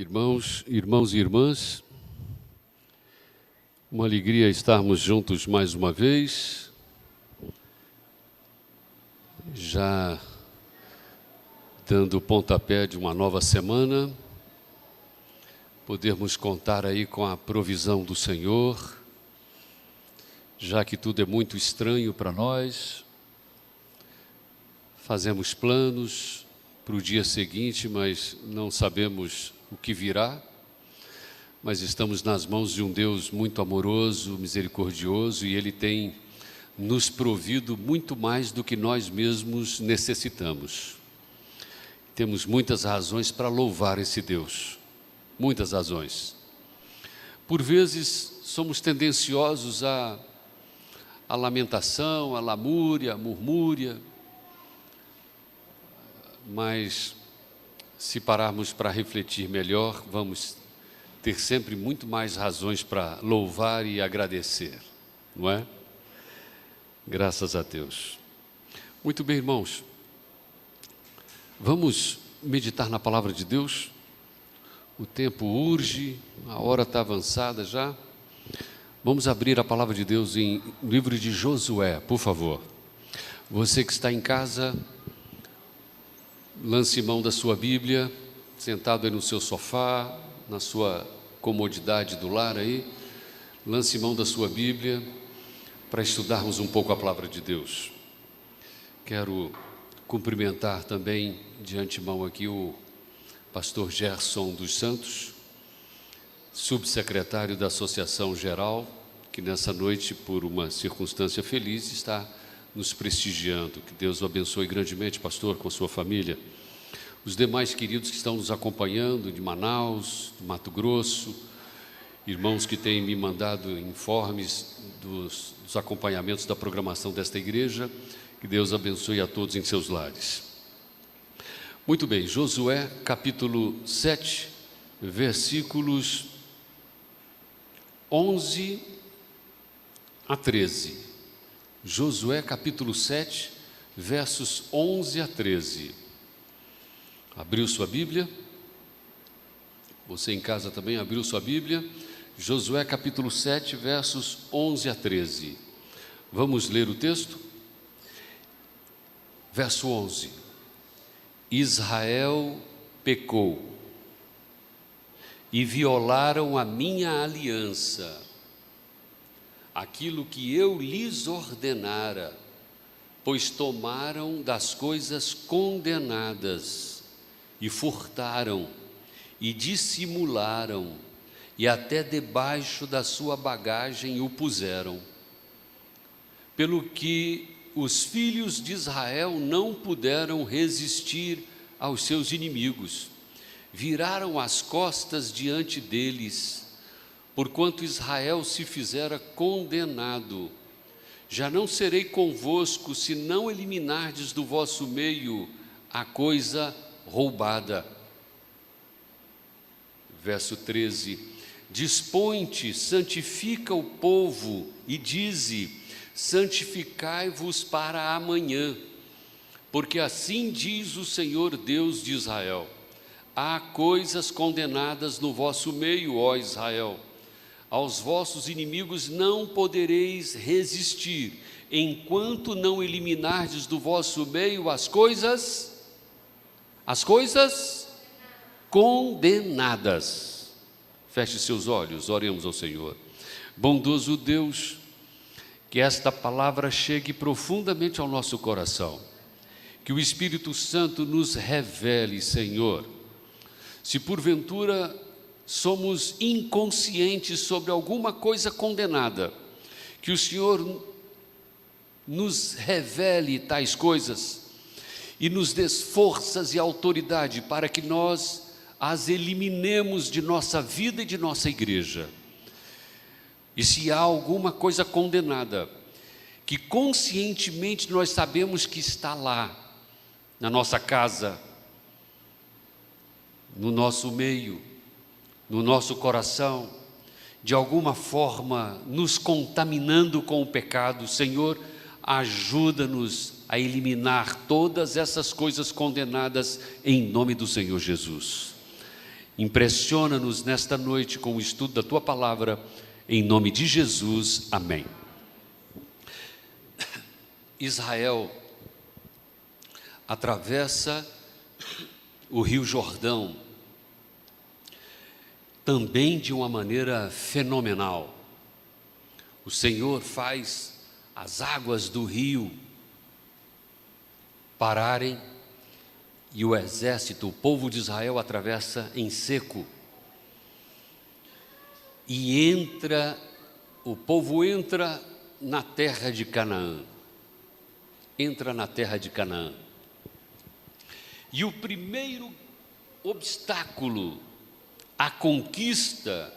Irmãos e irmãs, uma alegria estarmos juntos mais uma vez, já dando o pontapé de uma nova semana, podermos contar aí com a provisão do Senhor, já que tudo é muito estranho para nós, fazemos planos para o dia seguinte, mas não sabemos o que virá, mas estamos nas mãos de um Deus muito amoroso, misericordioso, e Ele tem nos provido muito mais do que nós mesmos necessitamos. Temos muitas razões para louvar esse Deus, muitas razões. Por vezes somos tendenciosos à lamentação, à lamúria, à murmúria, mas se pararmos para refletir melhor, vamos ter sempre muito mais razões para louvar e agradecer, não é? Graças a Deus. Muito bem, irmãos, vamos meditar na palavra de Deus. O tempo urge, a hora está avançada já. Vamos abrir a palavra de Deus em livro de Josué, por favor. Você que está em casa, lance mão da sua Bíblia, sentado aí no seu sofá, na sua comodidade do lar aí, lance mão da sua Bíblia para estudarmos um pouco a palavra de Deus. Quero cumprimentar também de antemão aqui o pastor Gerson dos Santos, subsecretário da Associação Geral, que nessa noite, por uma circunstância feliz, está nos prestigiando. Que Deus o abençoe grandemente, pastor, com a sua família. Os demais queridos que estão nos acompanhando de Manaus, do Mato Grosso, irmãos que têm me mandado informes dos acompanhamentos da programação desta igreja, que Deus abençoe a todos em seus lares. Muito bem, Josué capítulo 7, versículos 11 a 13. Josué capítulo 7, versos 11 a 13. Abriu sua Bíblia? Você em casa também abriu sua Bíblia? Josué capítulo 7, versos 11 a 13. Vamos ler o texto? Verso 11. Israel pecou e violaram a minha aliança, aquilo que eu lhes ordenara, pois tomaram das coisas condenadas e furtaram e dissimularam e até debaixo da sua bagagem o puseram. Pelo que os filhos de Israel não puderam resistir aos seus inimigos, viraram as costas diante deles, porquanto Israel se fizera condenado. Já não serei convosco, se não eliminardes do vosso meio a coisa roubada. Verso 13. Dispõe-te, santifica o povo e dize: santificai-vos para amanhã, porque assim diz o Senhor Deus de Israel: há coisas condenadas no vosso meio, ó Israel. Aos vossos inimigos não podereis resistir, enquanto não eliminardes do vosso meio as coisas condenadas. Feche seus olhos, oremos ao Senhor. Bondoso Deus, que esta palavra chegue profundamente ao nosso coração, que o Espírito Santo nos revele, Senhor, se porventura somos inconscientes sobre alguma coisa condenada, que o Senhor nos revele tais coisas e nos dê forças e autoridade para que nós as eliminemos de nossa vida e de nossa igreja. E se há alguma coisa condenada, que conscientemente nós sabemos que está lá, na nossa casa, no nosso meio, no nosso coração, de alguma forma nos contaminando com o pecado, Senhor, ajuda-nos a eliminar todas essas coisas condenadas em nome do Senhor Jesus. Impressiona-nos nesta noite com o estudo da Tua Palavra, em nome de Jesus, amém. Israel atravessa o Rio Jordão, também de uma maneira fenomenal. O Senhor faz as águas do rio pararem e o exército, o povo de Israel atravessa em seco. E o povo entra na terra de Canaã. Entra na terra de Canaã. E o primeiro obstáculo à conquista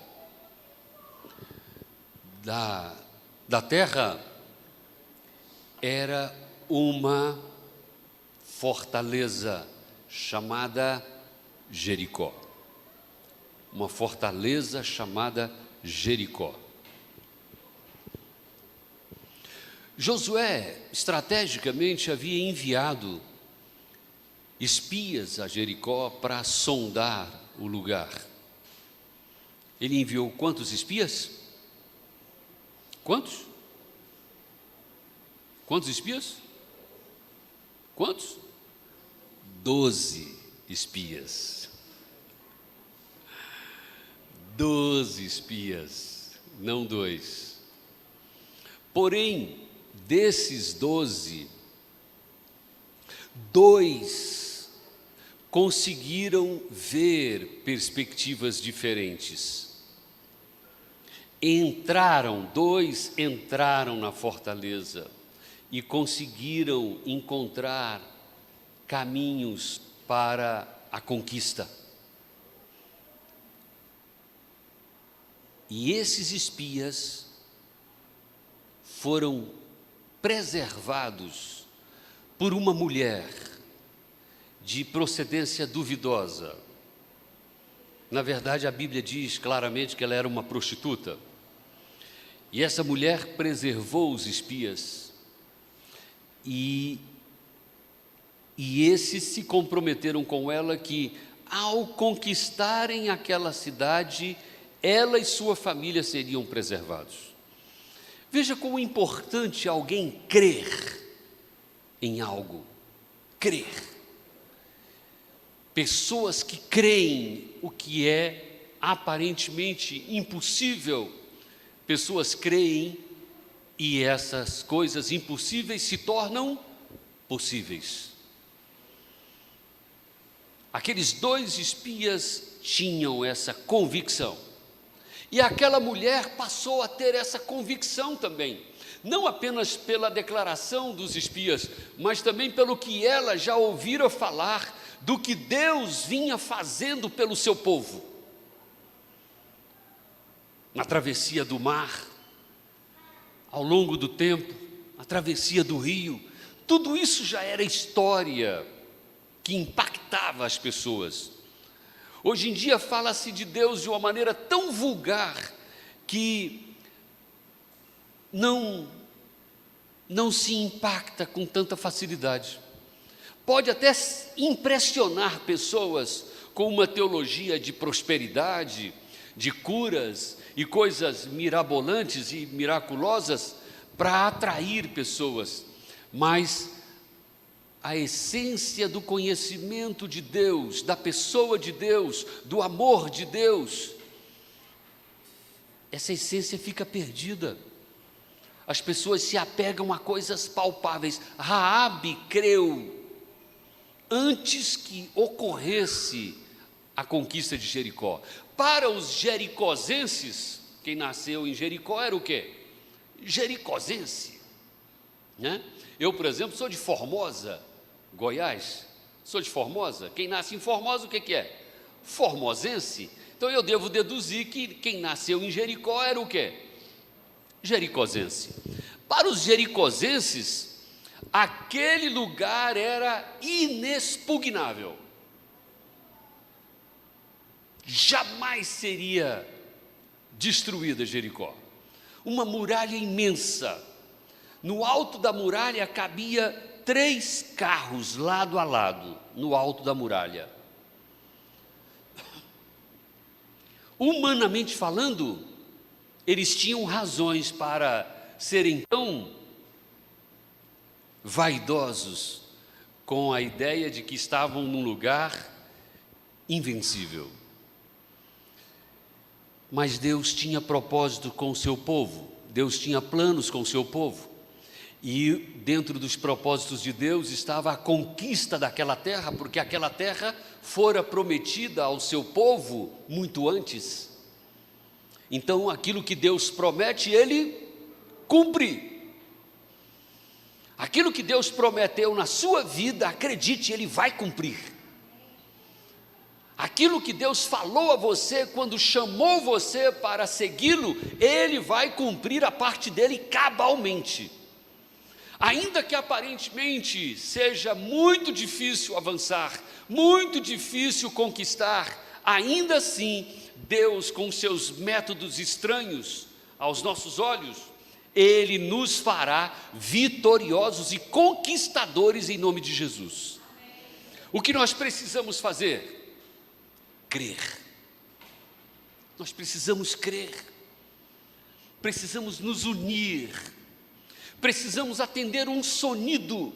da terra era uma fortaleza chamada Jericó. Uma fortaleza chamada Jericó. Josué, estrategicamente, havia enviado espias a Jericó para sondar o lugar. Ele enviou quantos espias? Quantos? Quantos espias? Quantos? 12 espias. 12 espias, não 2. Porém, desses 12, 2 conseguiram ver perspectivas diferentes. 2 entraram na fortaleza e conseguiram encontrar caminhos para a conquista. E esses espias foram preservados por uma mulher de procedência duvidosa. Na verdade, a Bíblia diz claramente que ela era uma prostituta. E essa mulher preservou os espias. E esses se comprometeram com ela que, ao conquistarem aquela cidade, ela e sua família seriam preservados. Veja como é importante alguém crer em algo. Crer. Pessoas que creem o que é aparentemente impossível. Pessoas creem e essas coisas impossíveis se tornam possíveis. Aqueles 2 espias tinham essa convicção. E aquela mulher passou a ter essa convicção também. Não apenas pela declaração dos espias, mas também pelo que ela já ouvira falar do que Deus vinha fazendo pelo seu povo. Na travessia do mar, ao longo do tempo, a travessia do rio, tudo isso já era história que impactava as pessoas. Hoje em dia fala-se de Deus de uma maneira tão vulgar que não se impacta com tanta facilidade. Pode até impressionar pessoas com uma teologia de prosperidade, de curas e coisas mirabolantes e miraculosas para atrair pessoas, mas a essência do conhecimento de Deus, da pessoa de Deus, do amor de Deus, essa essência fica perdida. As pessoas se apegam a coisas palpáveis. Raabe creu antes que ocorresse a conquista de Jericó. Para os jericozenses, quem nasceu em Jericó era o quê? Jericozense, né? Eu, por exemplo, sou de Formosa, Goiás. Sou de Formosa. Quem nasce em Formosa, o que é? Formosense. Então eu devo deduzir que quem nasceu em Jericó era o quê? Jericozense. Para os jericozenses, aquele lugar era inexpugnável. Jamais seria destruída Jericó. Uma muralha imensa. No alto da muralha cabia 3 carros lado a lado, no alto da muralha. Humanamente falando, eles tinham razões para serem tão vaidosos com a ideia de que estavam num lugar invencível. Mas Deus tinha propósito com o seu povo, Deus tinha planos com o seu povo, e dentro dos propósitos de Deus estava a conquista daquela terra, porque aquela terra fora prometida ao seu povo muito antes. Então aquilo que Deus promete, Ele cumpre. Aquilo que Deus prometeu na sua vida, acredite, Ele vai cumprir. Aquilo que Deus falou a você quando chamou você para segui-lo, Ele vai cumprir a parte dele cabalmente. Ainda que aparentemente seja muito difícil avançar, muito difícil conquistar, ainda assim, Deus, com seus métodos estranhos aos nossos olhos, Ele nos fará vitoriosos e conquistadores em nome de Jesus. O que nós precisamos fazer? Crer. Nós precisamos crer, precisamos nos unir, precisamos atender um sonido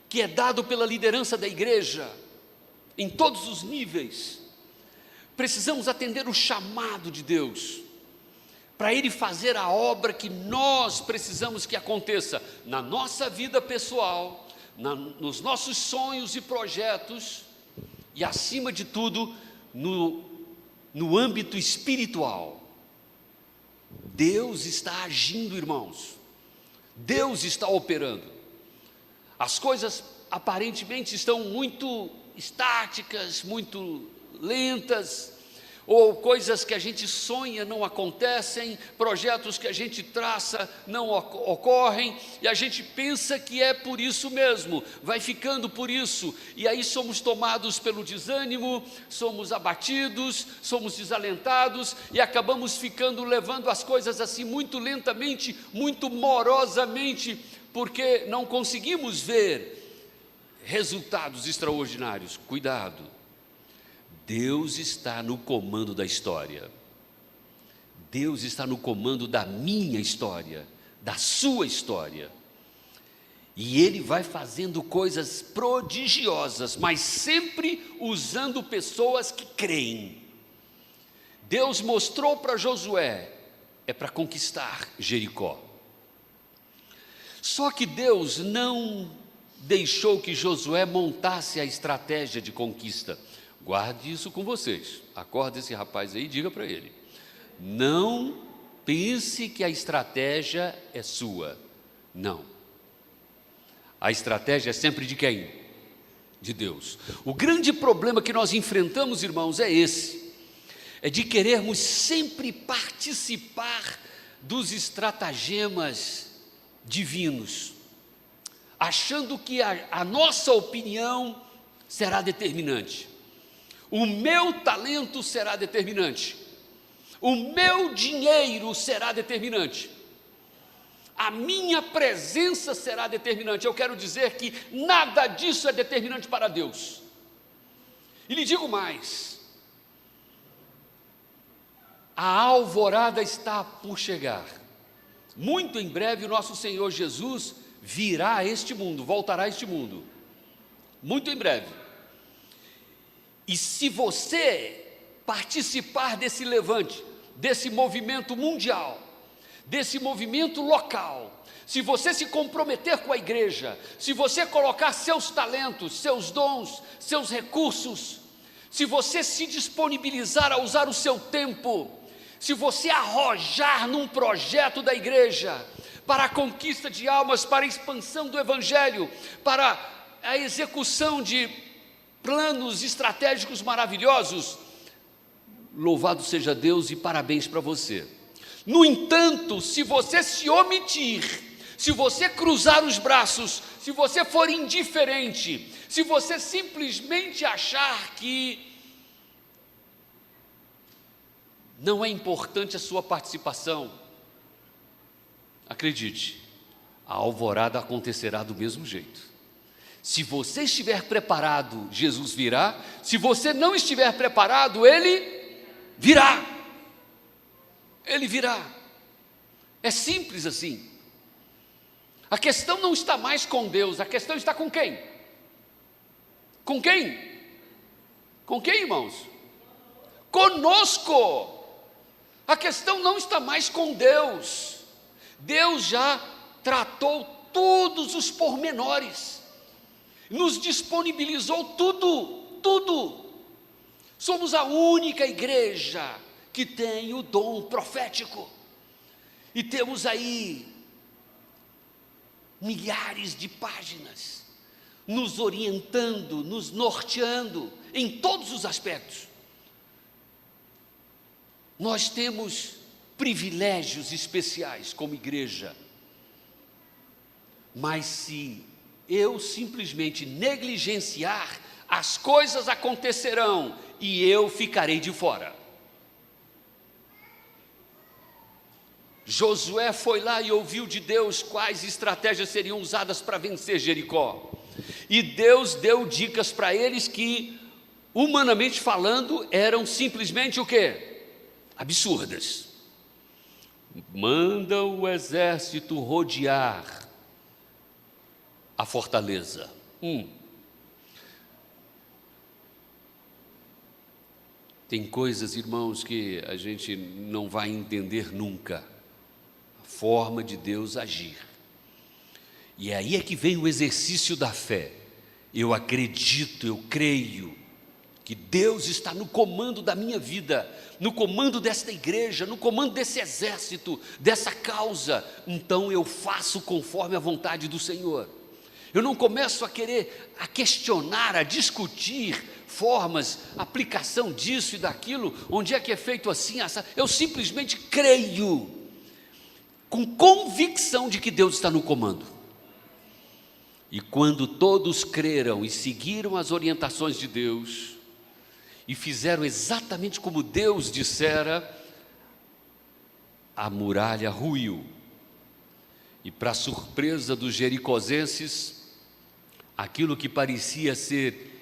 que é dado pela liderança da igreja, em todos os níveis. Precisamos atender o chamado de Deus, para Ele fazer a obra que nós precisamos que aconteça, na nossa vida pessoal, nos nossos sonhos e projetos, e acima de tudo, no âmbito espiritual. Deus está agindo, irmãos, Deus está operando. As coisas aparentemente estão muito estáticas, muito lentas, ou coisas que a gente sonha não acontecem, projetos que a gente traça não ocorrem, e a gente pensa que é por isso mesmo, vai ficando por isso, e aí somos tomados pelo desânimo, somos abatidos, somos desalentados, e acabamos levando as coisas assim muito lentamente, muito morosamente, porque não conseguimos ver resultados extraordinários. Cuidado! Deus está no comando da história. Deus está no comando da minha história, da sua história. E Ele vai fazendo coisas prodigiosas, mas sempre usando pessoas que creem. Deus mostrou para Josué, é para conquistar Jericó. Só que Deus não deixou que Josué montasse a estratégia de conquista. Guarde isso com vocês, acorda esse rapaz aí e diga para ele, não pense que a estratégia é sua, não, a estratégia é sempre de quem? De Deus. O grande problema que nós enfrentamos, irmãos, é esse, é de querermos sempre participar dos estratagemas divinos, achando que a nossa opinião será determinante. O meu talento será determinante, o meu dinheiro será determinante, a minha presença será determinante. Eu quero dizer que nada disso é determinante para Deus. E lhe digo mais, a alvorada está por chegar. Muito em breve o nosso Senhor Jesus virá a este mundo, voltará a este mundo, muito em breve. E se você participar desse levante, desse movimento mundial, desse movimento local, se você se comprometer com a igreja, se você colocar seus talentos, seus dons, seus recursos, se você se disponibilizar a usar o seu tempo, se você arrojar num projeto da igreja, para a conquista de almas, para a expansão do evangelho, para a execução de planos estratégicos maravilhosos, louvado seja Deus e parabéns para você. No entanto, se você se omitir, se você cruzar os braços, se você for indiferente, se você simplesmente achar que não é importante a sua participação, acredite, a alvorada acontecerá do mesmo jeito. Se você estiver preparado, Jesus virá. Se você não estiver preparado, Ele virá. Ele virá. É simples assim. A questão não está mais com Deus, a questão está com quem? Com quem? Com quem, irmãos? Conosco. A questão não está mais com Deus. Deus já tratou todos os pormenores, nos disponibilizou tudo. Somos a única igreja que tem o dom profético. E temos aí milhares de páginas nos orientando, nos norteando em todos os aspectos. Nós temos privilégios especiais como igreja, mas se eu simplesmente negligenciar, as coisas acontecerão e eu ficarei de fora. Josué foi lá e ouviu de Deus quais estratégias seriam usadas para vencer Jericó. E Deus deu dicas para eles que, humanamente falando, eram simplesmente o quê? Absurdas. Manda o exército rodear a fortaleza. Tem coisas, irmãos, que a gente não vai entender nunca. Forma de Deus agir. E aí é que vem o exercício da fé. Eu acredito, eu creio que Deus está no comando da minha vida, no comando desta igreja, no comando desse exército, dessa causa. Então eu faço conforme a vontade do Senhor. Eu não começo a questionar, a discutir formas, aplicação disso e daquilo, onde é que é feito assim, eu simplesmente creio, com convicção de que Deus está no comando. E quando todos creram e seguiram as orientações de Deus, e fizeram exatamente como Deus dissera, a muralha ruiu. E para surpresa dos jericosenses, aquilo que parecia ser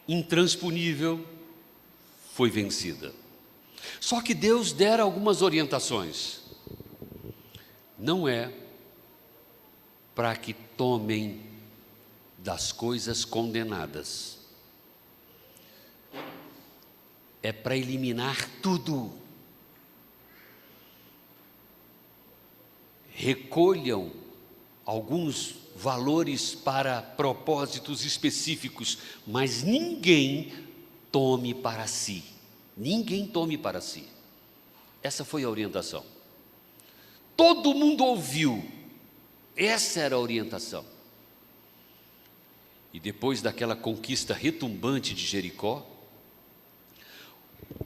intransponível foi vencida. Só que Deus dera algumas orientações. Não é para que tomem das coisas condenadas, é para eliminar tudo. Recolham alguns valores para propósitos específicos, mas ninguém tome para si. Ninguém tome para si. Essa foi a orientação. Todo mundo ouviu. Essa era a orientação. E depois daquela conquista retumbante de Jericó,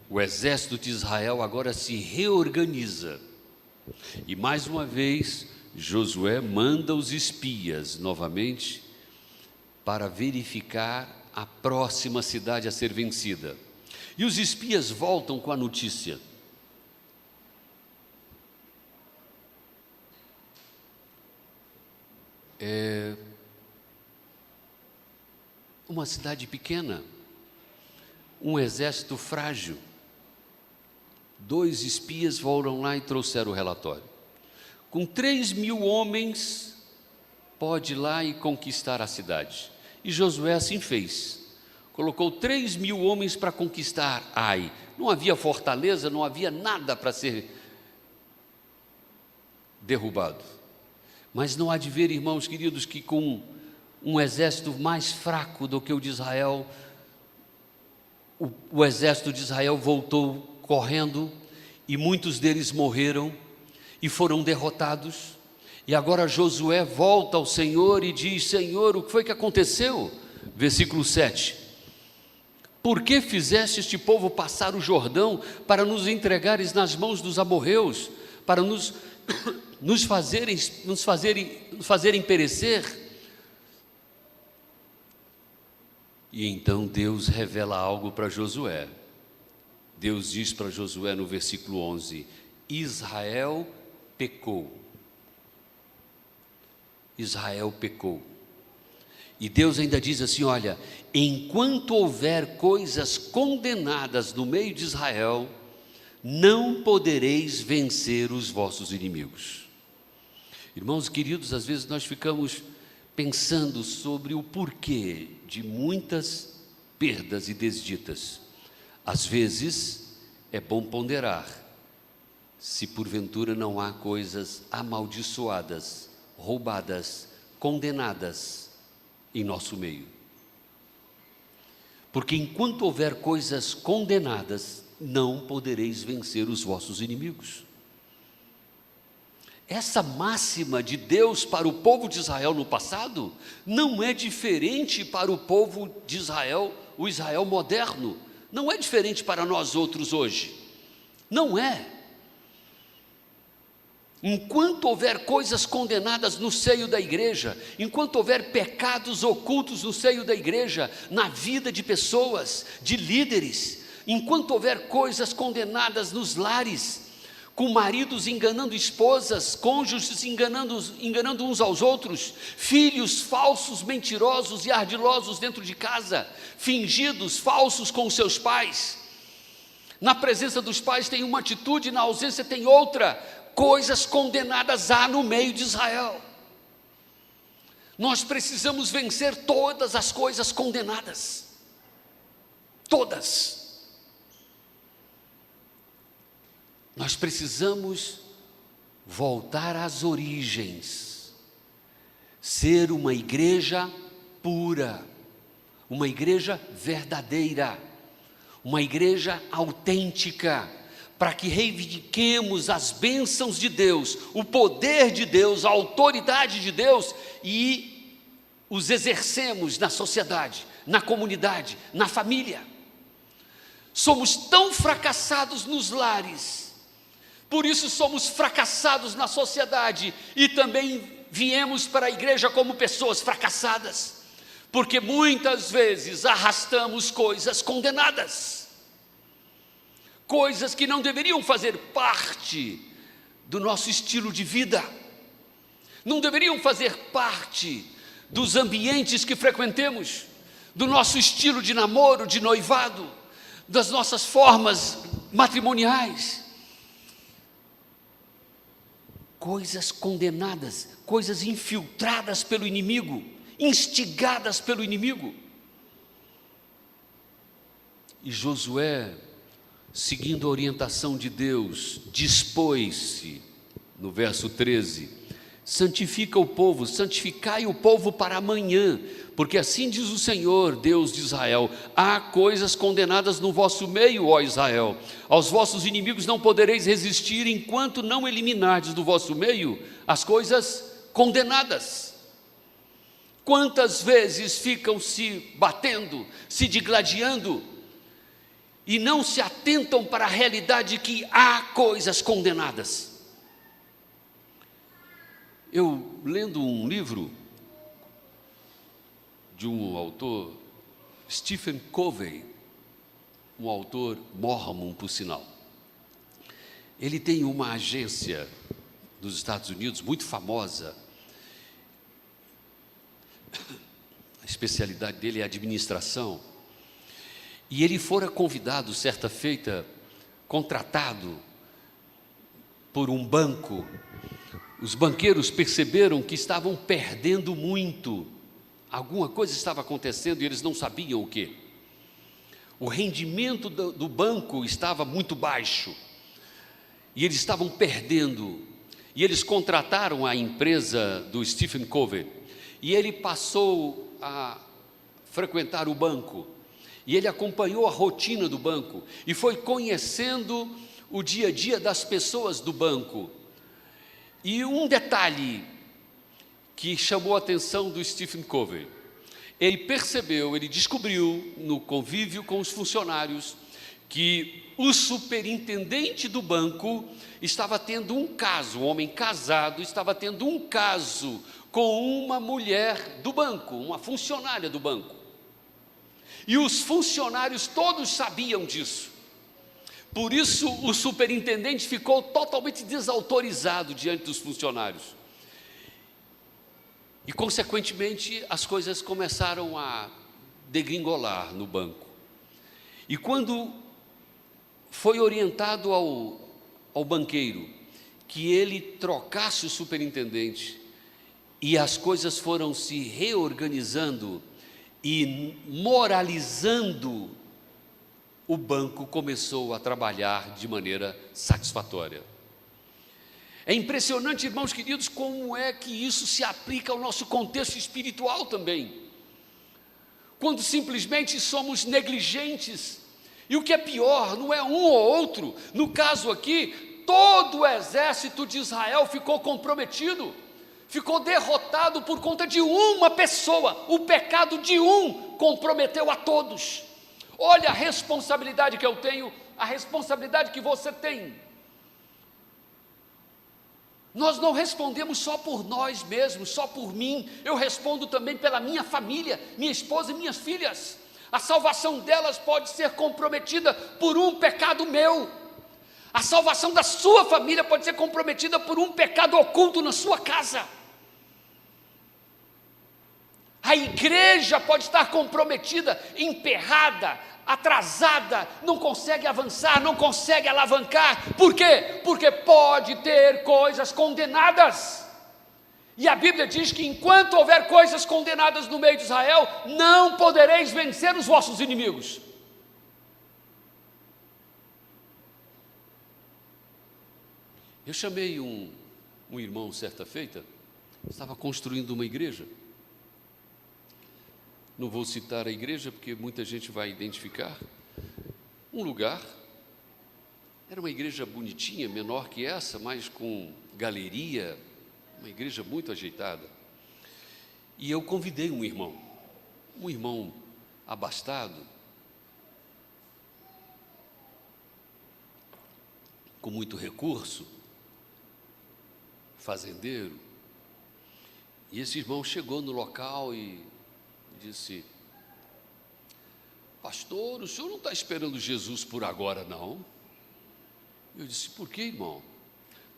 o exército de Israel agora se reorganiza. E mais uma vez, Josué manda os espias novamente para verificar a próxima cidade a ser vencida. E os espias voltam com a notícia: uma cidade pequena, um exército frágil. 2 espias foram lá e trouxeram o relatório. Com 3.000 homens, pode ir lá e conquistar a cidade. E Josué assim fez. Colocou 3.000 homens para conquistar Ai. Não havia fortaleza, não havia nada para ser derrubado. Mas não há de ver, irmãos queridos, que com um exército mais fraco do que o de Israel, o exército de Israel voltou correndo, e muitos deles morreram e foram derrotados. E agora Josué volta ao Senhor e diz: Senhor, o que foi que aconteceu? Versículo 7: por que fizeste este povo passar o Jordão para nos entregares nas mãos dos amorreus, para nos fazerem perecer? E então Deus revela algo para Josué. Deus diz para Josué no versículo 11: Israel pecou. Israel pecou. E Deus ainda diz assim: olha, enquanto houver coisas condenadas no meio de Israel, não podereis vencer os vossos inimigos. Irmãos queridos, às vezes nós ficamos pensando sobre o porquê de muitas perdas e desditas. Às vezes é bom ponderar se porventura não há coisas amaldiçoadas, roubadas, condenadas em nosso meio. Porque enquanto houver coisas condenadas, não podereis vencer os vossos inimigos. Essa máxima de Deus para o povo de Israel no passado não é diferente para o povo de Israel, o Israel moderno. Não é diferente para nós outros hoje. Não é. Enquanto houver coisas condenadas no seio da igreja, enquanto houver pecados ocultos no seio da igreja, na vida de pessoas, de líderes, enquanto houver coisas condenadas nos lares, com maridos enganando esposas, cônjuges enganando uns aos outros, filhos falsos, mentirosos e ardilosos dentro de casa, fingidos, falsos com os seus pais. Na presença dos pais tem uma atitude, na ausência tem outra. Coisas condenadas há no meio de Israel. Nós precisamos vencer todas as coisas condenadas. Todas. Nós precisamos voltar às origens, ser uma igreja pura, uma igreja verdadeira, uma igreja autêntica, para que reivindiquemos as bênçãos de Deus, o poder de Deus, a autoridade de Deus e os exercemos na sociedade, na comunidade, na família. Somos tão fracassados nos lares, por isso somos fracassados na sociedade e também viemos para a igreja como pessoas fracassadas, porque muitas vezes arrastamos coisas condenadas, coisas que não deveriam fazer parte do nosso estilo de vida, não deveriam fazer parte dos ambientes que frequentemos, do nosso estilo de namoro, de noivado, das nossas formas matrimoniais. Coisas condenadas, coisas infiltradas pelo inimigo, instigadas pelo inimigo. E Josué, seguindo a orientação de Deus, dispôs-se, no verso 13, santifica o povo, santificai o povo para amanhã, porque assim diz o Senhor, Deus de Israel, há coisas condenadas no vosso meio, ó Israel, aos vossos inimigos não podereis resistir, enquanto não eliminardes do vosso meio as coisas condenadas. Quantas vezes ficam se batendo, se digladiando, e não se atentam para a realidade que há coisas condenadas. Eu, lendo um livro de um autor, Stephen Covey, um autor mormon, por sinal. Ele tem uma agência nos Estados Unidos muito famosa. A especialidade dele é administração. E ele fora convidado, certa feita, contratado por um banco. Os banqueiros perceberam que estavam perdendo muito. Alguma coisa estava acontecendo e eles não sabiam o quê. O rendimento do banco estava muito baixo. E eles estavam perdendo. E eles contrataram a empresa do Stephen Covey. E ele passou a frequentar o banco. E ele acompanhou a rotina do banco. E foi conhecendo o dia a dia das pessoas do banco. E um detalhe que chamou a atenção do Stephen Covey, ele percebeu, ele descobriu no convívio com os funcionários, que o superintendente do banco estava tendo um caso, um homem casado estava tendo um caso com uma mulher do banco, uma funcionária do banco. E os funcionários todos sabiam disso. Por isso o superintendente ficou totalmente desautorizado diante dos funcionários. E, consequentemente, as coisas começaram a degringolar no banco. E quando foi orientado ao banqueiro que ele trocasse o superintendente, e as coisas foram se reorganizando e moralizando, o banco começou a trabalhar de maneira satisfatória. É impressionante, irmãos queridos, como é que isso se aplica ao nosso contexto espiritual também. Quando simplesmente somos negligentes, e o que é pior, não é um ou outro, no caso aqui, todo o exército de Israel ficou comprometido, ficou derrotado por conta de uma pessoa. O pecado de um comprometeu a todos. Olha a responsabilidade que eu tenho, a responsabilidade que você tem. Nós não respondemos só por nós mesmos, só por mim, eu respondo também pela minha família, minha esposa e minhas filhas. A salvação delas pode ser comprometida por um pecado meu. A salvação da sua família pode ser comprometida por um pecado oculto na sua casa. A igreja pode estar comprometida, emperrada, atrasada, não consegue avançar, não consegue alavancar. Por quê? Porque pode ter coisas condenadas. E a Bíblia diz que enquanto houver coisas condenadas no meio de Israel, não podereis vencer os vossos inimigos. Eu chamei um irmão certa feita, estava construindo uma igreja. Não vou citar a igreja, porque muita gente vai identificar. Um lugar, era uma igreja bonitinha, menor que essa, mas com galeria, uma igreja muito ajeitada. E eu convidei um irmão abastado, com muito recurso, fazendeiro. E esse irmão chegou no local e disse: pastor, o senhor não está esperando Jesus por agora, não? Eu disse: por que, irmão?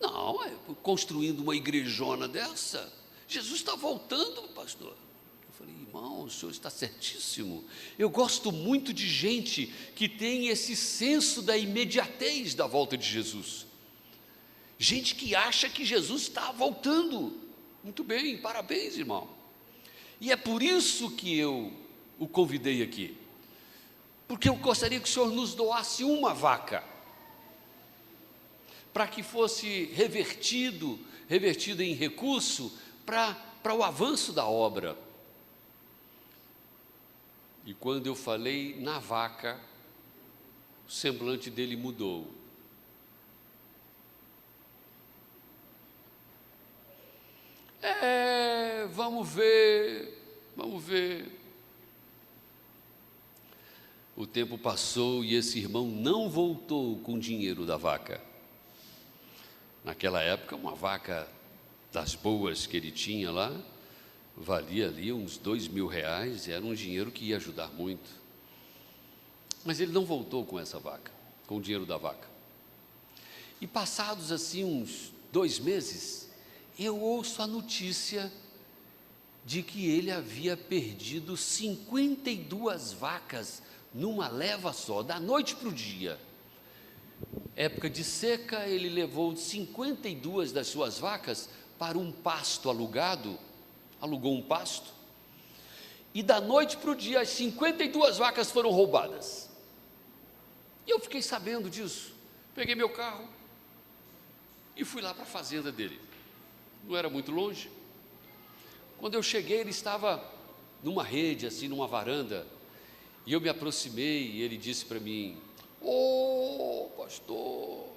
Não, construindo uma igrejona dessa, Jesus está voltando, pastor. Eu falei: irmão, o senhor está certíssimo. Eu gosto muito de gente que tem esse senso da imediatez da volta de Jesus, gente que acha que Jesus está voltando. Muito bem, parabéns, irmão. E é por isso que eu o convidei aqui, porque eu gostaria que o senhor nos doasse uma vaca, para que fosse revertido em recurso para o avanço da obra. E quando eu falei na vaca, o semblante dele mudou. Vamos ver. O tempo passou e esse irmão não voltou com o dinheiro da vaca. Naquela época, uma vaca das boas que ele tinha lá, valia ali uns R$2.000, era um dinheiro que ia ajudar muito. Mas ele não voltou com essa vaca, com o dinheiro da vaca. E passados assim uns 2 meses, eu ouço a notícia de que ele havia perdido 52 vacas numa leva só, da noite para o dia. Época de seca, ele levou 52 das suas vacas para um pasto alugado, alugou um pasto, e da noite para o dia as 52 vacas foram roubadas. E eu fiquei sabendo disso, peguei meu carro e fui lá para a fazenda dele. Não era muito longe. Quando eu cheguei, ele estava numa rede, assim, numa varanda, e eu me aproximei e ele disse para mim: ô pastor,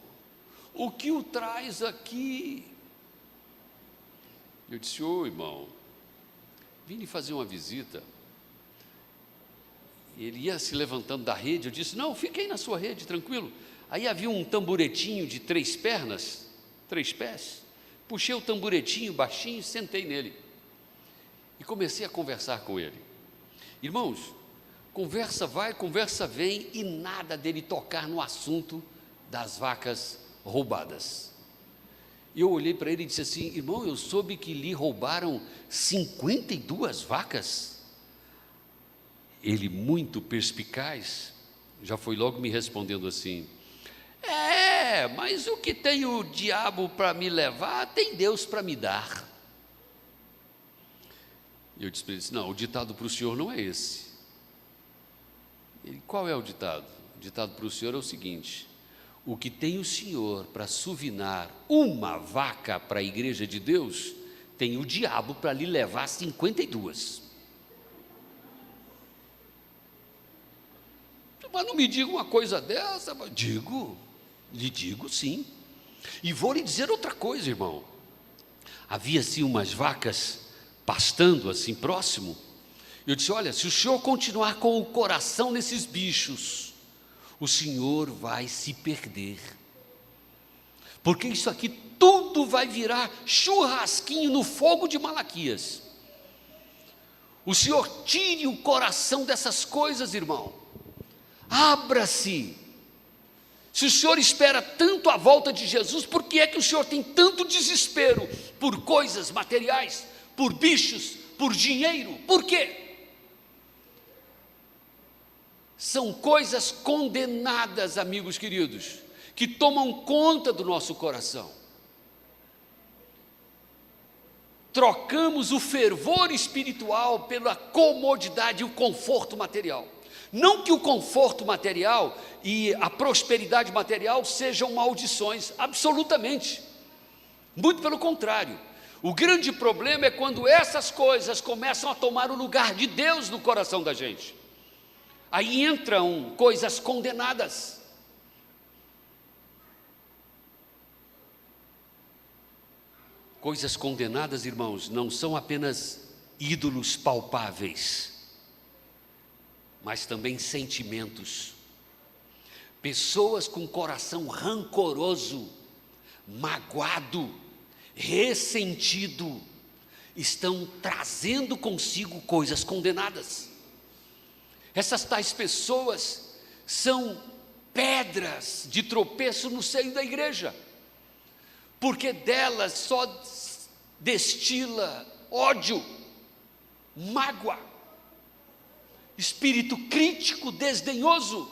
o que o traz aqui? Eu disse: ô irmão, vim lhe fazer uma visita. Ele ia se levantando da rede, eu disse: não, fique aí na sua rede, tranquilo. Aí havia um tamburetinho de 3 pernas, 3 pés, puxei o tamburetinho baixinho, sentei nele e comecei a conversar com ele. Irmãos, conversa vai, conversa vem, e nada dele tocar no assunto das vacas roubadas. E eu olhei para ele e disse assim: irmão, eu soube que lhe roubaram 52 vacas. Ele, muito perspicaz, já foi logo me respondendo assim: mas o que tem o diabo para me levar, tem Deus para me dar. E eu disse para ele: não, o ditado para o senhor não é esse. Ele: qual é o ditado? O ditado para o senhor é o seguinte: o que tem o senhor para suvinar uma vaca para a igreja de Deus, tem o diabo para lhe levar 52. Mas não me diga uma coisa dessa. Lhe digo sim. E vou lhe dizer outra coisa, irmão. Havia assim umas vacas pastando assim próximo. Eu disse: olha, se o senhor continuar com o coração nesses bichos, o senhor vai se perder, porque isso aqui tudo vai virar churrasquinho no fogo de Malaquias. O senhor tire o coração dessas coisas, irmão, abra-se. Se o senhor espera tanto a volta de Jesus, por que é que o senhor tem tanto desespero por coisas materiais, por bichos, por dinheiro? Por quê? São coisas condenadas, amigos queridos, que tomam conta do nosso coração. Trocamos o fervor espiritual pela comodidade e o conforto material. Não que o conforto material e a prosperidade material sejam maldições, absolutamente. Muito pelo contrário. O grande problema é quando essas coisas começam a tomar o lugar de Deus no coração da gente. Aí entram coisas condenadas. Coisas condenadas, irmãos, não são apenas ídolos palpáveis, mas também sentimentos. Pessoas com coração rancoroso, magoado, ressentido, estão trazendo consigo coisas condenadas. Essas tais pessoas são pedras de tropeço no seio da igreja, porque delas só destila ódio, mágoa, espírito crítico, desdenhoso.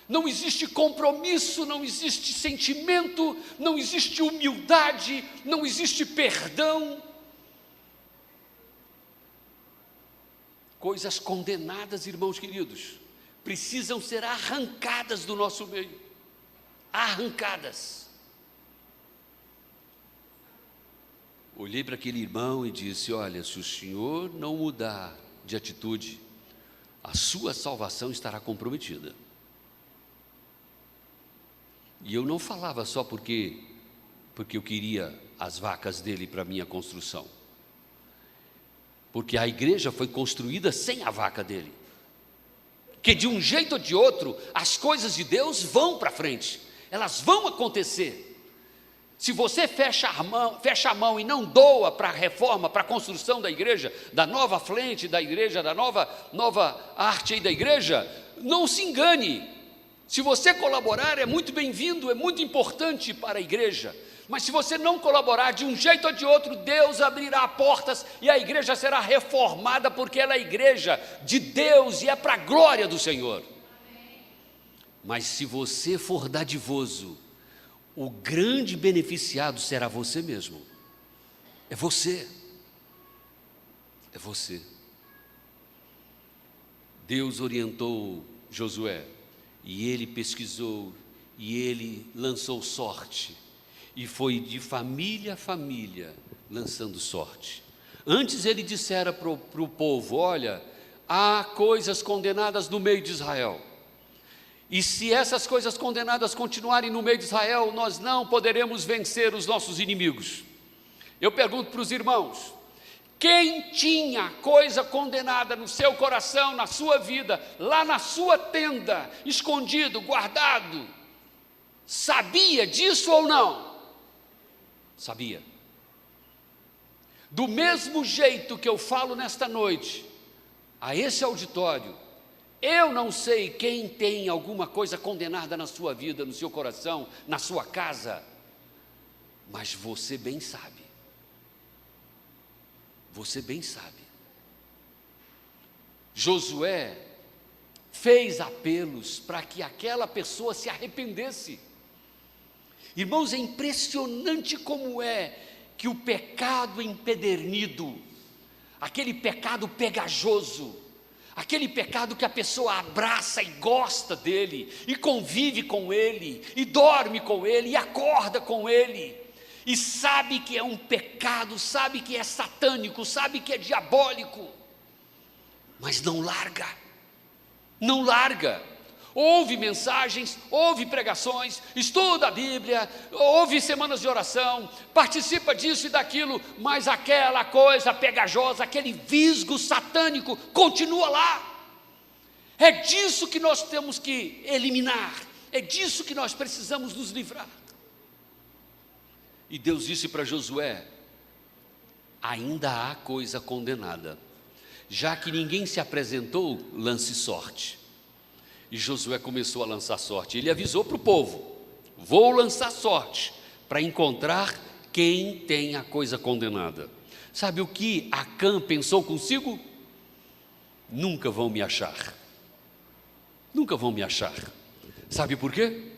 Não existe compromisso, não existe sentimento, não existe humildade, não existe perdão. Coisas condenadas, irmãos queridos, precisam ser arrancadas do nosso meio. Arrancadas. Olhei para aquele irmão e disse: olha, se o senhor não mudar de atitude, a sua salvação estará comprometida. E eu não falava só porque eu queria as vacas dele para a minha construção, porque a igreja foi construída sem a vaca dele, que de um jeito ou de outro, as coisas de Deus vão para frente, elas vão acontecer. Se você fecha a mão e não doa para a reforma, para a construção da igreja, da nova frente da igreja, da nova arte aí da igreja, não se engane. Se você colaborar, é muito bem-vindo, é muito importante para a igreja. Mas se você não colaborar, de um jeito ou de outro, Deus abrirá portas e a igreja será reformada, porque ela é a igreja de Deus e é para a glória do Senhor. Mas se você for dadivoso, o grande beneficiado será você mesmo. É você. É você. Deus orientou Josué, e ele pesquisou, e ele lançou sorte, e foi de família a família lançando sorte. Antes ele dissera para o povo: olha, há coisas condenadas no meio de Israel, e se essas coisas condenadas continuarem no meio de Israel, nós não poderemos vencer os nossos inimigos. Eu pergunto para os irmãos: quem tinha coisa condenada no seu coração, na sua vida, lá na sua tenda, escondido, guardado, sabia disso ou não? Sabia. Do mesmo jeito que eu falo nesta noite, a esse auditório, eu não sei quem tem alguma coisa condenada na sua vida, no seu coração, na sua casa. Mas você bem sabe, Josué fez apelos para que aquela pessoa se arrependesse. Irmãos, é impressionante como é que o pecado empedernido, aquele pecado pegajoso, aquele pecado que a pessoa abraça e gosta dele, e convive com ele, e dorme com ele, e acorda com ele, e sabe que é um pecado, sabe que é satânico, sabe que é diabólico, mas não larga. Ouve mensagens, ouve pregações, estuda a Bíblia, ouve semanas de oração, participa disso e daquilo, mas aquela coisa pegajosa, aquele visgo satânico continua lá. É disso que nós temos que eliminar, é disso que nós precisamos nos livrar. E Deus disse para Josué: ainda há coisa condenada, já que ninguém se apresentou, lance sorte. E Josué começou a lançar sorte. Ele avisou para o povo: vou lançar sorte para encontrar quem tem a coisa condenada. Sabe o que Acã pensou consigo? Nunca vão me achar. Sabe por quê?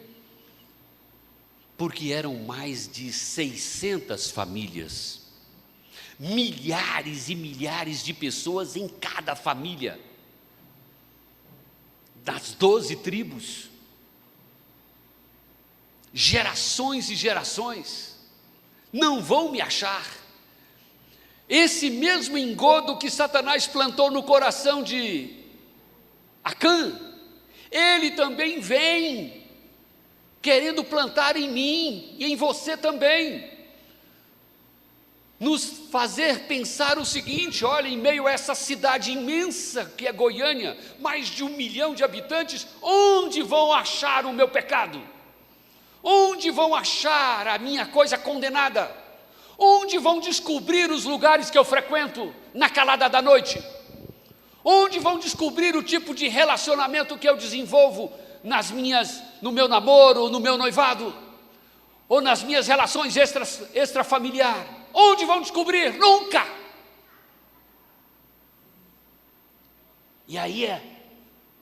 Porque eram mais de 600 famílias, milhares e milhares de pessoas em cada família, das 12 tribos, gerações e gerações. Não vão me achar. Esse mesmo engodo que Satanás plantou no coração de Acã, ele também vem querendo plantar em mim e em você também, nos fazer pensar o seguinte: olha, em meio a essa cidade imensa que é Goiânia, mais de 1 milhão de habitantes, onde vão achar o meu pecado? Onde vão achar a minha coisa condenada? Onde vão descobrir os lugares que eu frequento na calada da noite? Onde vão descobrir o tipo de relacionamento que eu desenvolvo no meu namoro, no meu noivado, ou nas minhas relações extrafamiliares? Onde vão descobrir? Nunca! E aí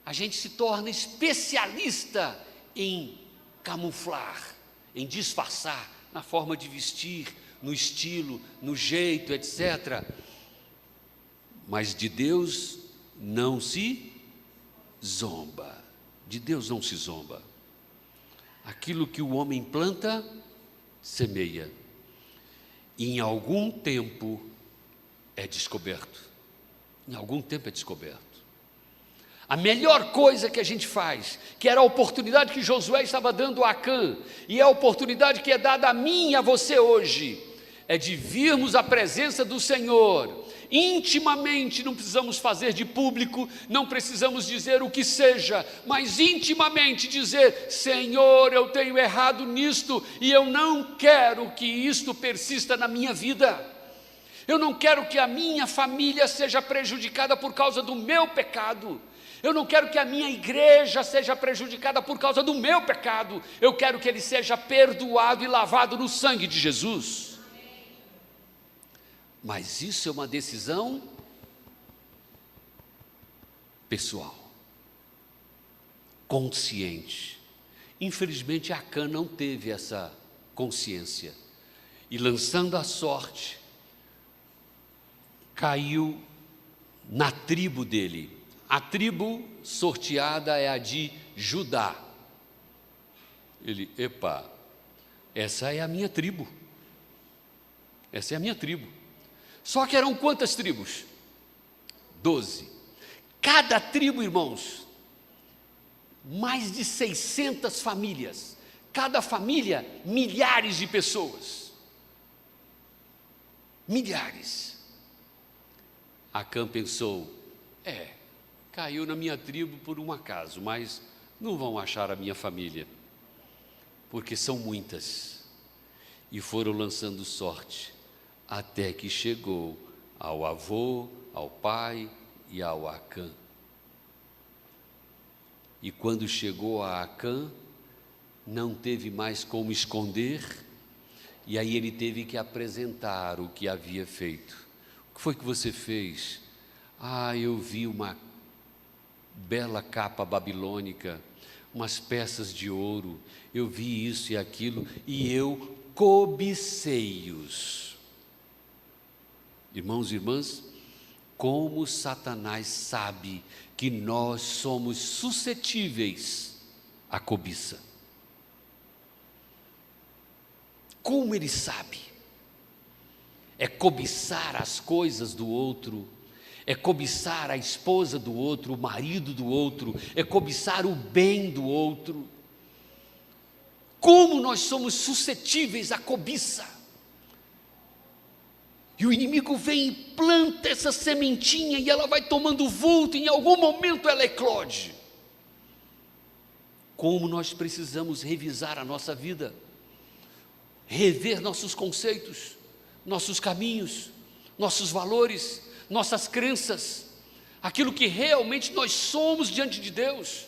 a gente se torna especialista em camuflar, em disfarçar, na forma de vestir, no estilo, no jeito, etc. Mas de Deus não se zomba. De Deus não se zomba. Aquilo que o homem planta, semeia. E em algum tempo é descoberto. A melhor coisa que a gente faz, que era a oportunidade que Josué estava dando a Acã, e é a oportunidade que é dada a mim e a você hoje, é de virmos à presença do Senhor, intimamente. Não precisamos fazer de público, não precisamos dizer o que seja, mas intimamente dizer: Senhor, eu tenho errado nisto, e eu não quero que isto persista na minha vida, eu não quero que a minha família seja prejudicada por causa do meu pecado, eu não quero que a minha igreja seja prejudicada por causa do meu pecado, eu quero que ele seja perdoado e lavado no sangue de Jesus. Mas isso é uma decisão pessoal, consciente. Infelizmente Acã não teve essa consciência, e lançando a sorte, caiu na tribo dele. A tribo sorteada é a de Judá. Ele: epa, essa é a minha tribo. Só que eram quantas tribos? 12. Cada tribo, irmãos, mais de 600 famílias. Cada família, milhares de pessoas. Milhares. Acã pensou: caiu na minha tribo por um acaso, mas não vão achar a minha família, porque são muitas. E foram lançando sorte, até que chegou ao avô, ao pai e ao Acã. E quando chegou a Acã, não teve mais como esconder E aí ele teve que apresentar o que havia feito. O que foi que você fez? Eu vi uma bela capa babilônica, umas peças de ouro, eu vi isso e aquilo, e eu cobicei-os. Irmãos e irmãs, como Satanás sabe que nós somos suscetíveis à cobiça? Como ele sabe? É cobiçar as coisas do outro, é cobiçar a esposa do outro, o marido do outro, é cobiçar o bem do outro. Como nós somos suscetíveis à cobiça? E o inimigo vem e planta essa sementinha e ela vai tomando vulto, e em algum momento ela eclode. Como nós precisamos revisar a nossa vida, rever nossos conceitos, nossos caminhos, nossos valores, nossas crenças, aquilo que realmente nós somos diante de Deus.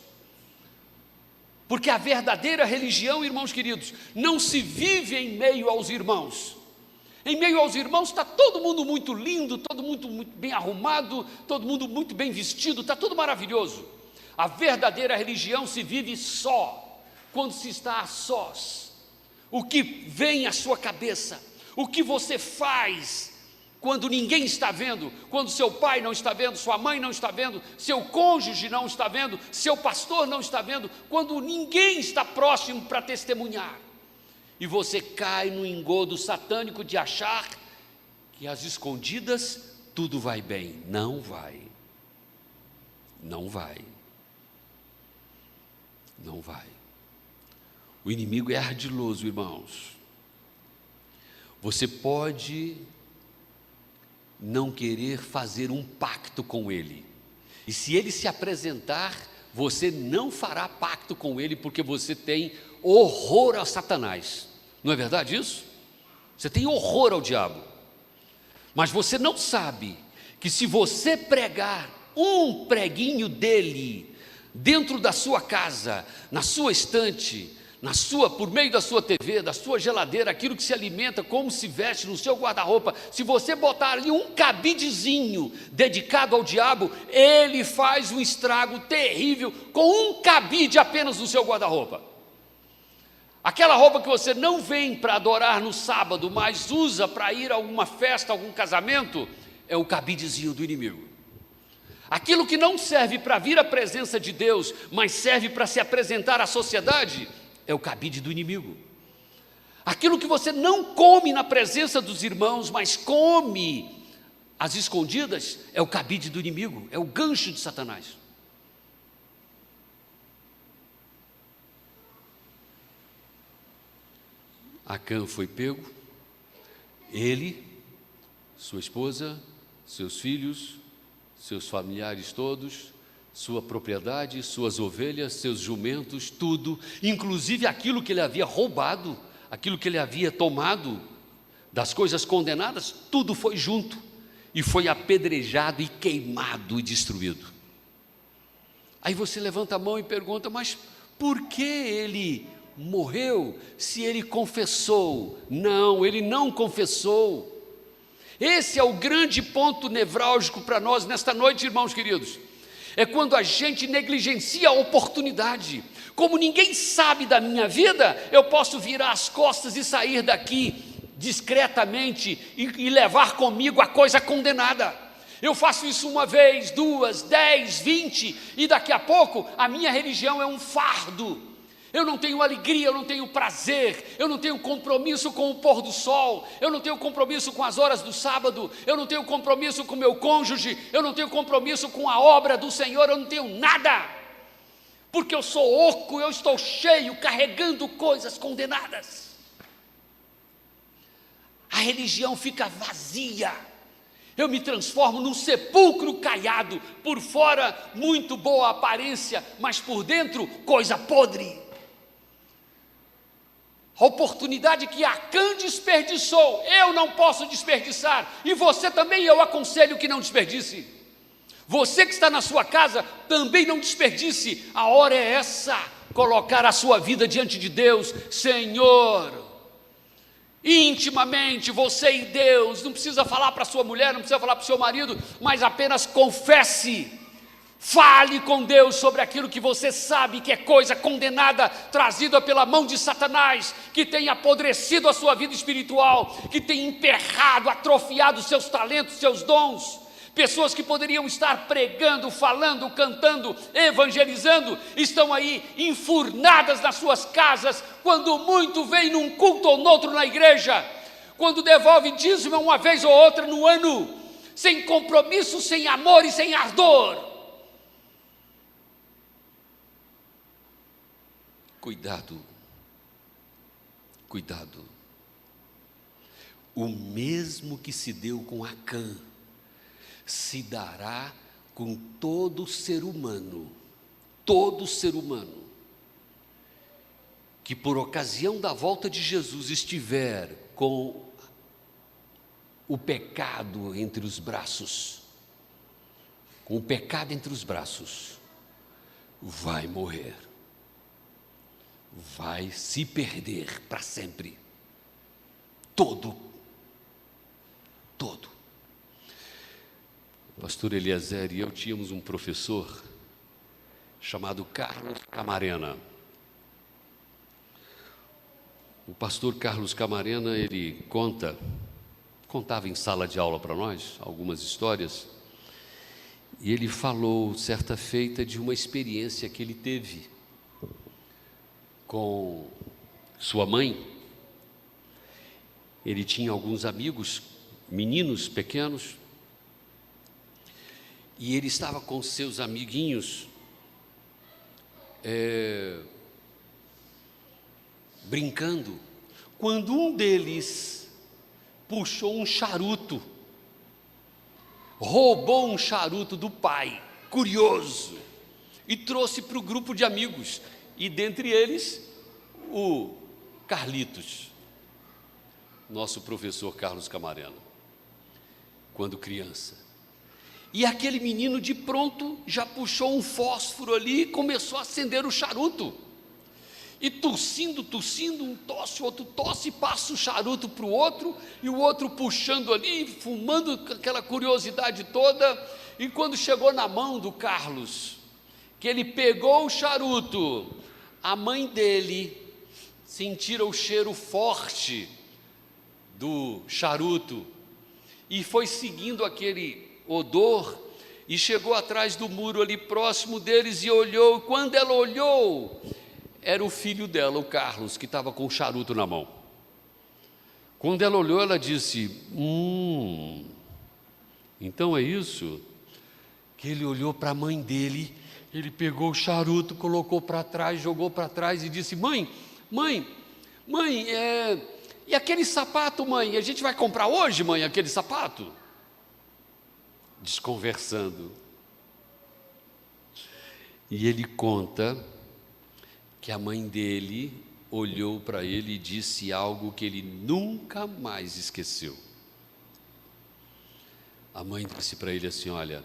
Porque a verdadeira religião, irmãos queridos, não se vive em meio aos irmãos. Em meio aos irmãos está todo mundo muito lindo, todo mundo muito bem arrumado, todo mundo muito bem vestido, está tudo maravilhoso. A verdadeira religião se vive só, quando se está a sós. O que vem à sua cabeça, o que você faz quando ninguém está vendo, quando seu pai não está vendo, sua mãe não está vendo, seu cônjuge não está vendo, seu pastor não está vendo, quando ninguém está próximo para testemunhar. E você cai no engodo satânico de achar que às escondidas tudo vai bem. Não vai. Não vai. Não vai. O inimigo é ardiloso, irmãos. Você pode não querer fazer um pacto com ele. E se ele se apresentar, você não fará pacto com ele, porque você tem horror a Satanás. Não é verdade isso? Você tem horror ao diabo. Mas você não sabe que se você pregar um preguinho dele dentro da sua casa, na sua estante, por meio da sua TV, da sua geladeira, aquilo que se alimenta, como se veste, no seu guarda-roupa, se você botar ali um cabidezinho dedicado ao diabo, ele faz um estrago terrível com um cabide apenas no seu guarda-roupa. Aquela roupa que você não vem para adorar no sábado, mas usa para ir a alguma festa, algum casamento, é o cabidezinho do inimigo. Aquilo que não serve para vir à presença de Deus, mas serve para se apresentar à sociedade, é o cabide do inimigo. Aquilo que você não come na presença dos irmãos, mas come às escondidas, é o cabide do inimigo, é o gancho de Satanás. Acã foi pego, ele, sua esposa, seus filhos, seus familiares todos, sua propriedade, suas ovelhas, seus jumentos, tudo, inclusive aquilo que ele havia roubado, aquilo que ele havia tomado das coisas condenadas, tudo foi junto e foi apedrejado e queimado e destruído. Aí você levanta a mão e pergunta, mas por que ele morreu se ele confessou? Não, ele não confessou. Esse é o grande ponto nevrálgico para nós nesta noite, irmãos queridos. É quando a gente negligencia a oportunidade. Como ninguém sabe da minha vida, eu posso virar as costas e sair daqui discretamente e levar comigo a coisa condenada. Eu faço isso uma vez, 2, 10, 20, e daqui a pouco a minha religião é um fardo. Eu não tenho alegria, eu não tenho prazer, eu não tenho compromisso com o pôr do sol, eu não tenho compromisso com as horas do sábado, eu não tenho compromisso com meu cônjuge, eu não tenho compromisso com a obra do Senhor, eu não tenho nada, porque eu sou oco, eu estou cheio, carregando coisas condenadas. A religião fica vazia, eu me transformo num sepulcro caiado, por fora muito boa aparência, mas por dentro coisa podre. A oportunidade que Acã desperdiçou, eu não posso desperdiçar, e você também, eu aconselho que não desperdice. Você que está na sua casa, também não desperdice. A hora é essa, colocar a sua vida diante de Deus. Senhor, intimamente, você e Deus. Não precisa falar para sua mulher, não precisa falar para o seu marido, mas apenas confesse. Fale com Deus sobre aquilo que você sabe que é coisa condenada, trazida pela mão de Satanás, que tem apodrecido a sua vida espiritual, que tem emperrado, atrofiado seus talentos, seus dons. Pessoas que poderiam estar pregando, falando, cantando, evangelizando, estão aí enfurnadas nas suas casas, quando muito vem num culto ou noutro na igreja, quando devolve dízimo uma vez ou outra no ano, sem compromisso, sem amor e sem ardor. Cuidado, cuidado. O mesmo que se deu com Acã, se dará com todo ser humano, que por ocasião da volta de Jesus estiver com o pecado entre os braços, vai morrer, vai se perder para sempre, todo. Pastor Eliezer e eu tínhamos um professor chamado Carlos Camarena. O pastor Carlos Camarena, ele contava em sala de aula para nós algumas histórias, e ele falou certa feita de uma experiência que ele teve com sua mãe. Ele tinha alguns amigos, meninos pequenos, e ele estava com seus amiguinhos brincando, quando um deles puxou um charuto, roubou um charuto do pai, curioso, e trouxe para o grupo de amigos, e dentre eles o Carlitos, nosso professor Carlos Camarena, quando criança. E aquele menino de pronto já puxou um fósforo ali e começou a acender o charuto. E tossindo, um tosse, o outro tosse, passa o charuto para o outro, e o outro puxando ali, fumando com aquela curiosidade toda. E quando chegou na mão do Carlos, que ele pegou o charuto, a mãe dele sentira o cheiro forte do charuto e foi seguindo aquele odor e chegou atrás do muro ali próximo deles e olhou. Quando ela olhou, era o filho dela, o Carlos, que estava com o charuto na mão. Quando ela olhou, ela disse: então é isso? Que ele olhou para a mãe dele, ele pegou o charuto, colocou para trás, jogou para trás e disse: mãe, e aquele sapato, mãe? A gente vai comprar hoje, mãe, aquele sapato? Desconversando. E ele conta que a mãe dele olhou para ele e disse algo que ele nunca mais esqueceu. A mãe disse para ele assim: olha,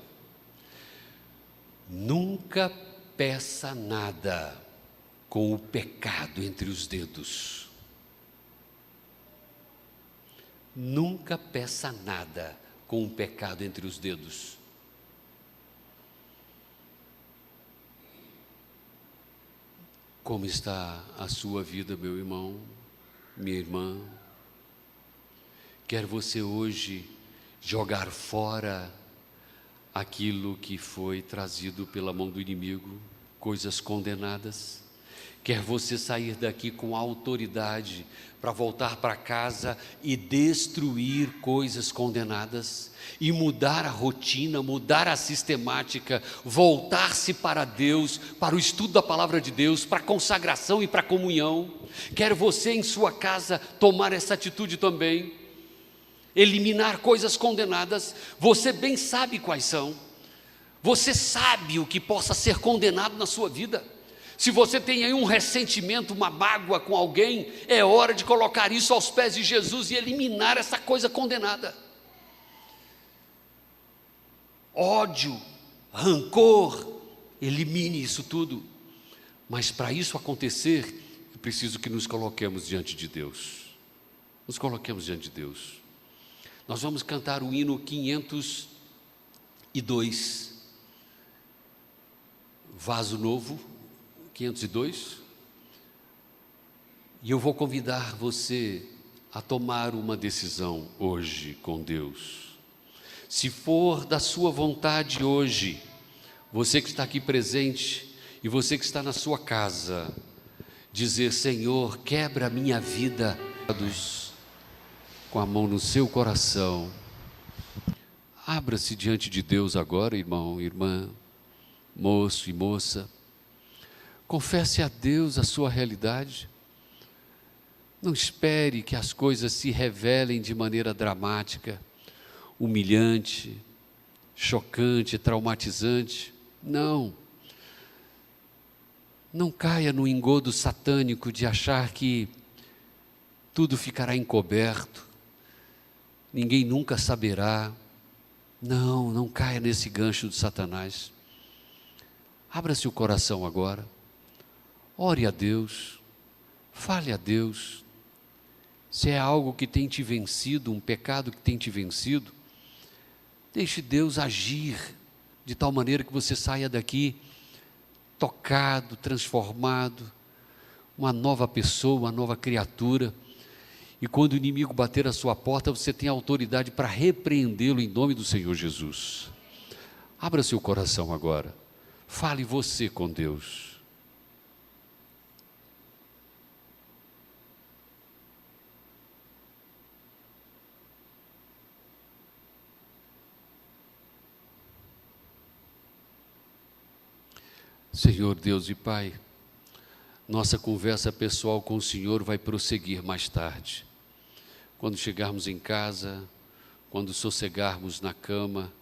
nunca peça nada com o pecado entre os dedos. Nunca peça nada com o pecado entre os dedos. Como está a sua vida, meu irmão, minha irmã? Quer você hoje jogar fora aquilo que foi trazido pela mão do inimigo, coisas condenadas? Quer você sair daqui com autoridade para voltar para casa e destruir coisas condenadas, e mudar a rotina, mudar a sistemática, voltar-se para Deus, para o estudo da palavra de Deus, para a consagração e para a comunhão? Quer você em sua casa tomar essa atitude também? Eliminar coisas condenadas? Você bem sabe quais são. Você sabe o que possa ser condenado na sua vida. Se você tem aí um ressentimento, uma mágoa com alguém, é hora de colocar isso aos pés de Jesus e eliminar essa coisa condenada. Ódio, rancor, elimine isso tudo. Mas para isso acontecer, é preciso que nos coloquemos diante de Deus. Nos coloquemos diante de Deus. Nós vamos cantar o hino 502, Vaso Novo, 502, e eu vou convidar você a tomar uma decisão hoje com Deus. Se for da sua vontade hoje, você que está aqui presente e você que está na sua casa, dizer: Senhor, quebra a minha vida, com a mão no seu coração. Abra-se diante de Deus agora, irmão, irmã, moço e moça. Confesse a Deus a sua realidade. Não espere que as coisas se revelem de maneira dramática, humilhante, chocante, traumatizante. Não. Não caia no engodo satânico de achar que tudo ficará encoberto, ninguém nunca saberá. Não, não caia nesse gancho de Satanás. Abra-se o coração agora, ore a Deus, fale a Deus. Se é algo que tem te vencido, um pecado que tem te vencido, deixe Deus agir de tal maneira que você saia daqui tocado, transformado, uma nova pessoa, uma nova criatura. E quando o inimigo bater a sua porta, você tem autoridade para repreendê-lo em nome do Senhor Jesus. Abra seu coração agora. Fale você com Deus. Senhor Deus e Pai, nossa conversa pessoal com o Senhor vai prosseguir mais tarde. Quando chegarmos em casa, quando sossegarmos na cama,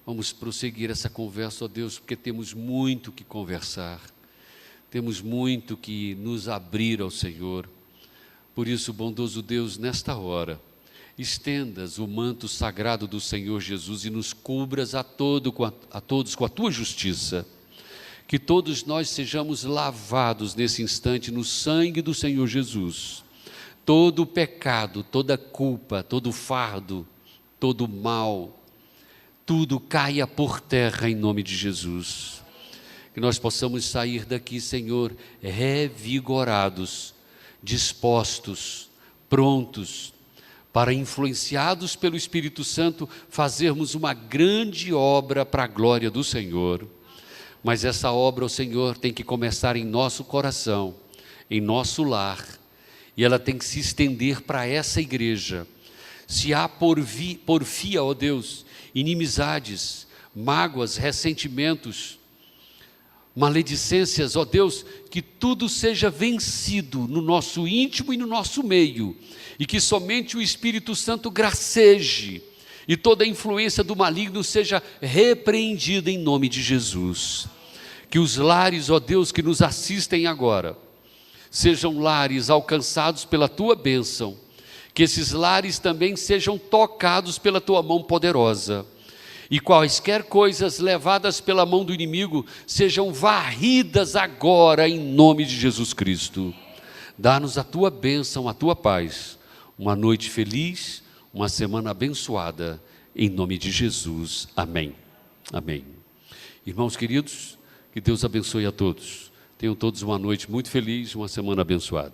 vamos prosseguir essa conversa, ó Deus, porque temos muito que conversar, temos muito que nos abrir ao Senhor. Por isso, bondoso Deus, nesta hora, estendas o manto sagrado do Senhor Jesus e nos cubras a todos com a Tua justiça. Que todos nós sejamos lavados nesse instante no sangue do Senhor Jesus. Todo o pecado, toda culpa, todo fardo, todo mal, tudo caia por terra em nome de Jesus. Que nós possamos sair daqui, Senhor, revigorados, dispostos, prontos, para, influenciados pelo Espírito Santo, fazermos uma grande obra para a glória do Senhor. Mas essa obra, o Senhor, tem que começar em nosso coração, em nosso lar, e ela tem que se estender para essa igreja. Se há porfia, ó Deus, inimizades, mágoas, ressentimentos, maledicências, ó Deus, que tudo seja vencido no nosso íntimo e no nosso meio, e que somente o Espírito Santo graceje, e toda a influência do maligno seja repreendida em nome de Jesus. Que os lares, ó Deus, que nos assistem agora, sejam lares alcançados pela Tua bênção, que esses lares também sejam tocados pela Tua mão poderosa, e quaisquer coisas levadas pela mão do inimigo, sejam varridas agora em nome de Jesus Cristo. Dá-nos a Tua bênção, a Tua paz, uma noite feliz, uma semana abençoada, em nome de Jesus, amém, amém. Irmãos queridos, que Deus abençoe a todos, tenham todos uma noite muito feliz, uma semana abençoada.